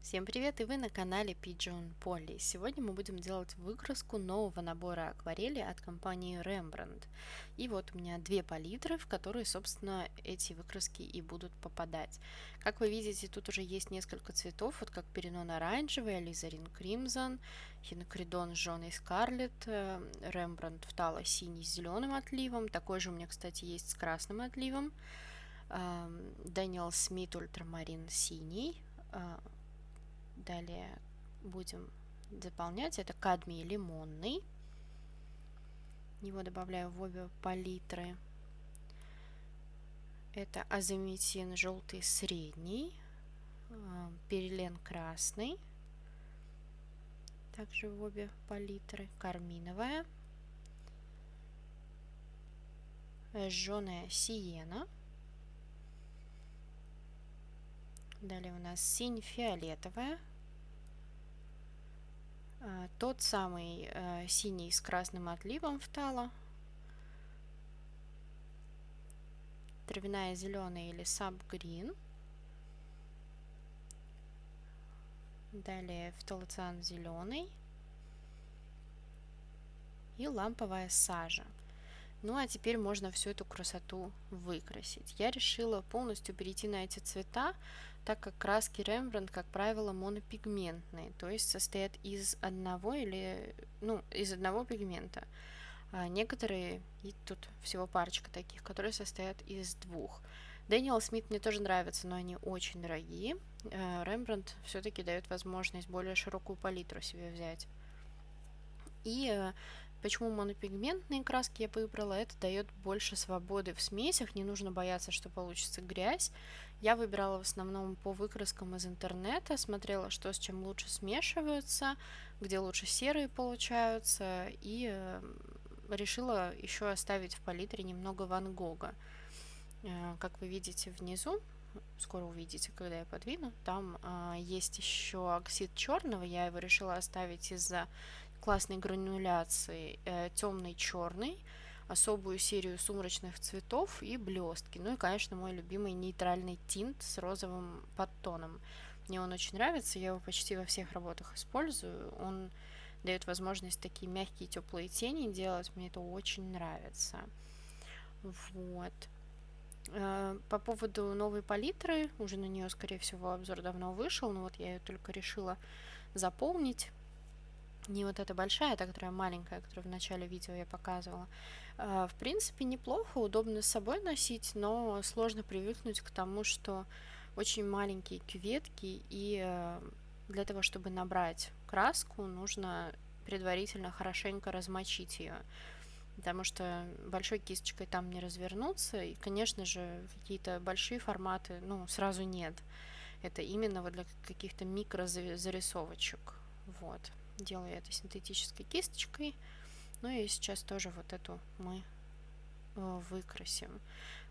Всем привет, и вы на канале Pigeon Polly. Сегодня мы будем делать выкраску нового набора акварели от компании Rembrandt. И вот у меня две палитры, в которые, собственно, эти выкраски и будут попадать. Как вы видите, тут уже есть несколько цветов, вот как перинон оранжевый, ализарин кримзон, хинокридон с жженой скарлетт, Rembrandt фтала синий с зеленым отливом. Такой же у меня, кстати, есть с красным отливом. Дэниел Смит ультрамарин синий. Далее будем заполнять. Это кадмий лимонный. Его добавляю в обе палитры. Это азометин желтый средний. Перилен красный. Также в обе палитры. Карминовая. Жженая сиена. Далее у нас синь-фиолетовая. Тот самый синий с красным отливом фтала. Травяная зеленая или саб-грин. Далее фталоциан зеленый. И ламповая сажа. Ну а теперь можно всю эту красоту выкрасить. Я решила полностью перейти на эти цвета, так как краски Rembrandt, как правило, монопигментные, то есть состоят из одного пигмента. А некоторые, и тут всего парочка таких, которые состоят из двух. Дэниел Смит мне тоже нравится, но они очень дорогие. Rembrandt все-таки дает возможность более широкую палитру себе взять. И почему монопигментные краски я выбрала? Это дает больше свободы в смесях, не нужно бояться, что получится грязь. Я выбирала в основном по выкраскам из интернета, смотрела, что с чем лучше смешиваются, где лучше серые получаются, и решила еще оставить в палитре немного Ван Гога. Как вы видите внизу, скоро увидите, когда я подвину, там есть еще оксид черного, я его решила оставить из-за классной грануляции, темный черный, особую серию сумрачных цветов и блестки. Ну и, конечно, мой любимый нейтральный тинт с розовым подтоном. Мне он очень нравится, я его почти во всех работах использую. Он дает возможность такие мягкие теплые тени делать, мне это очень нравится. Вот. По поводу новой палитры, уже на нее, скорее всего, обзор давно вышел, но вот я ее только решила заполнить. Не вот эта большая, а та, которая маленькая, которую в начале видео я показывала. В принципе, неплохо, удобно с собой носить, но сложно привыкнуть к тому, что очень маленькие кюветки, и для того, чтобы набрать краску, нужно предварительно хорошенько размочить ее, потому что большой кисточкой там не развернуться, и, конечно же, какие-то большие форматы, сразу нет. Это именно вот для каких-то микрозарисовочек. Вот. Делаю это синтетической кисточкой. Ну и сейчас тоже вот эту мы выкрасим.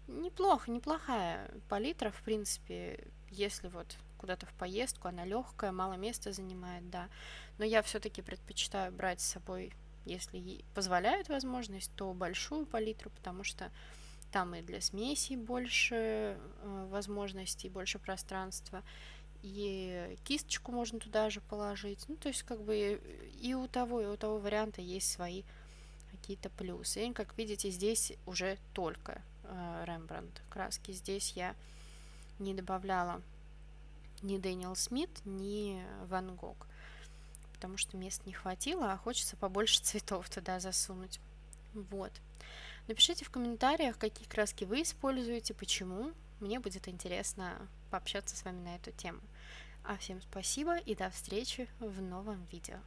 Неплохая палитра, в принципе, если вот куда-то в поездку, она легкая, мало места занимает, да. Но я все-таки предпочитаю брать с собой, если позволяет возможность, то большую палитру, потому что там и для смесей больше возможностей, больше пространства, и кисточку можно туда же положить. Ну, то есть, как бы и у того варианта есть свои какие-то плюсы. И, как видите, здесь уже только Rembrandt краски. Здесь я не добавляла ни Дэниел Смит, ни Ван Гог, потому что места не хватило, а хочется побольше цветов туда засунуть. Вот. Напишите в комментариях, какие краски вы используете, почему. Мне будет интересно пообщаться с вами на эту тему. А всем спасибо и до встречи в новом видео.